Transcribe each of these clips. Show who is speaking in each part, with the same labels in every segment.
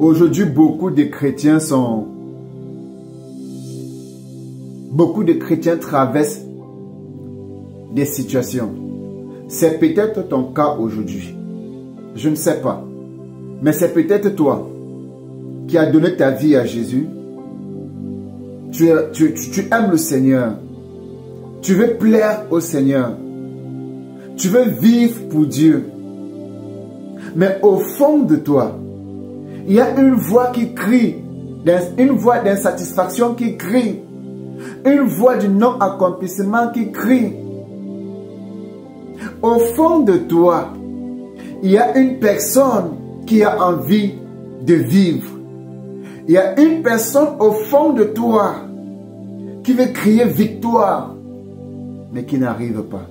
Speaker 1: Aujourd'hui, beaucoup de chrétiens traversent des situations. C'est peut-être ton cas aujourd'hui. Je ne sais pas. Mais c'est peut-être toi qui as donné ta vie à Jésus. Tu aimes le Seigneur. Tu veux plaire au Seigneur. Tu veux vivre pour Dieu. Mais au fond de toi, il y a une voix qui crie, une voix d'insatisfaction qui crie, une voix du non-accomplissement qui crie. Au fond de toi, il y a une personne qui a envie de vivre. Il y a une personne au fond de toi qui veut crier victoire, mais qui n'arrive pas.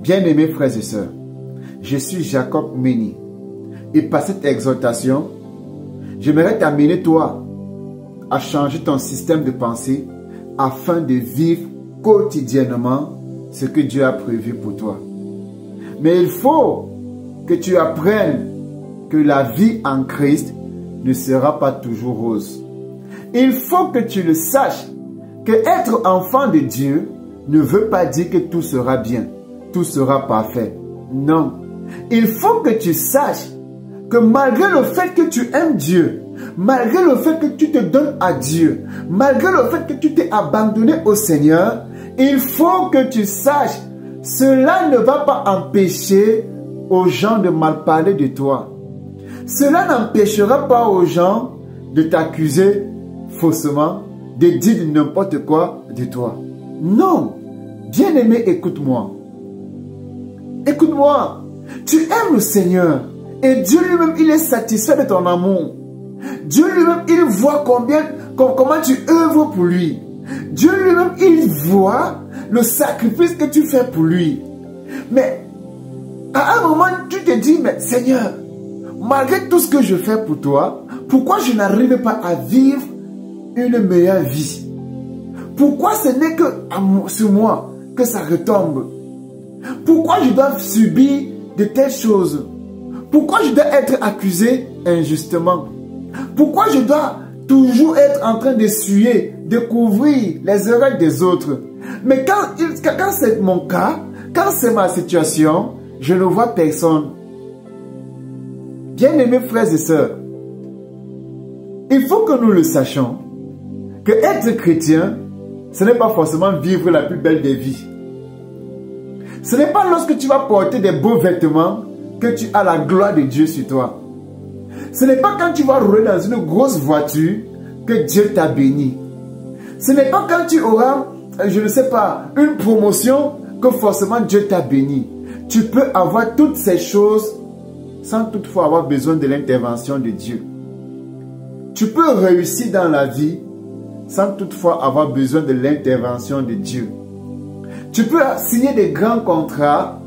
Speaker 1: Bien-aimés frères et sœurs, je suis Jacob Méni. Et par cette exhortation, j'aimerais t'amener toi à changer ton système de pensée afin de vivre quotidiennement ce que Dieu a prévu pour toi. Mais il faut que tu apprennes que la vie en Christ ne sera pas toujours rose. Il faut que tu le saches que être enfant de Dieu ne veut pas dire que tout sera bien, tout sera parfait. Non. Il faut que tu saches que malgré le fait que tu aimes Dieu, malgré le fait que tu te donnes à Dieu, malgré le fait que tu t'es abandonné au Seigneur, il faut que tu saches, cela ne va pas empêcher aux gens de mal parler de toi. Cela n'empêchera pas aux gens de t'accuser faussement, de dire n'importe quoi de toi. Non. Bien-aimé, écoute-moi. Écoute-moi. Tu aimes le Seigneur. Et Dieu lui-même, il est satisfait de ton amour. Dieu lui-même, il voit comment tu œuvres pour lui. Dieu lui-même, il voit le sacrifice que tu fais pour lui. Mais à un moment, tu te dis, mais Seigneur, malgré tout ce que je fais pour toi, pourquoi je n'arrive pas à vivre une meilleure vie? Pourquoi ce n'est que sur moi que ça retombe? Pourquoi je dois subir de telles choses? Pourquoi je dois être accusé injustement? Pourquoi je dois toujours être en train d'essuyer, de couvrir les erreurs des autres? Mais quand c'est mon cas, quand c'est ma situation, je ne vois personne. Bien-aimés frères et sœurs, il faut que nous le sachions, que être chrétien, ce n'est pas forcément vivre la plus belle des vies. Ce n'est pas lorsque tu vas porter des beaux vêtements que tu as la gloire de Dieu sur toi. Ce n'est pas quand tu vas rouler dans une grosse voiture que Dieu t'a béni. Ce n'est pas quand tu auras, je ne sais pas, une promotion que forcément Dieu t'a béni. Tu peux avoir toutes ces choses sans toutefois avoir besoin de l'intervention de Dieu. Tu peux réussir dans la vie sans toutefois avoir besoin de l'intervention de Dieu. Tu peux signer des grands contrats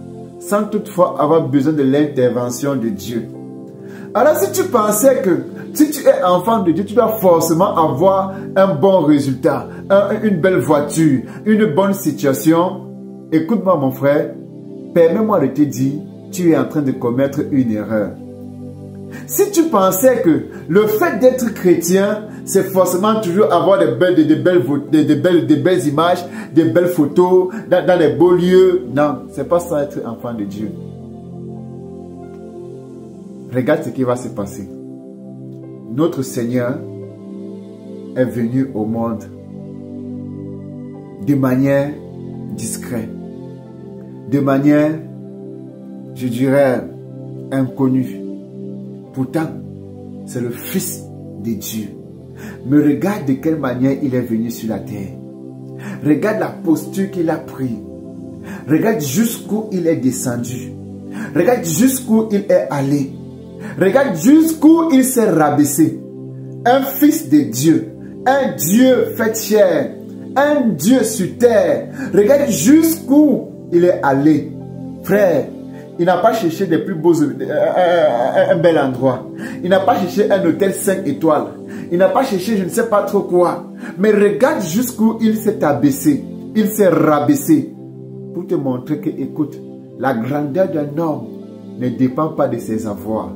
Speaker 1: sans toutefois avoir besoin de l'intervention de Dieu. Alors si tu pensais que si tu es enfant de Dieu, tu dois forcément avoir un bon résultat, une belle voiture, une bonne situation, écoute-moi mon frère, permets-moi de te dire, tu es en train de commettre une erreur. Si tu pensais que le fait d'être chrétien, c'est forcément toujours avoir de belles images, de belles photos, dans les beaux lieux. Non, c'est pas ça être enfant de Dieu. Regarde ce qui va se passer. Notre Seigneur est venu au monde de manière discrète, de manière, je dirais, inconnue. Pourtant, c'est le Fils de Dieu. Mais regarde de quelle manière il est venu sur la terre. Regarde la posture qu'il a prise. Regarde jusqu'où il est descendu. Regarde jusqu'où il est allé. Regarde jusqu'où il s'est rabaissé. Un Fils de Dieu. Un Dieu fait chair. Un Dieu sur terre. Regarde jusqu'où il est allé. Frère, il n'a pas cherché des plus beaux, un bel endroit. Il n'a pas cherché un hôtel 5 étoiles. Il n'a pas cherché je ne sais pas trop quoi. Mais regarde jusqu'où il s'est abaissé. Il s'est rabaissé. Pour te montrer que, écoute, la grandeur d'un homme ne dépend pas de ses avoirs.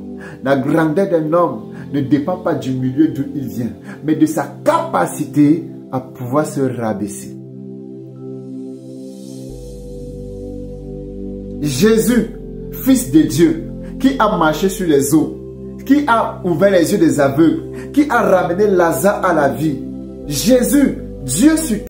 Speaker 1: La grandeur d'un homme ne dépend pas du milieu d'où il vient, mais de sa capacité à pouvoir se rabaisser. Jésus, Fils de Dieu, qui a marché sur les eaux, qui a ouvert les yeux des aveugles, qui a ramené Lazare à la vie. Jésus, Dieu sur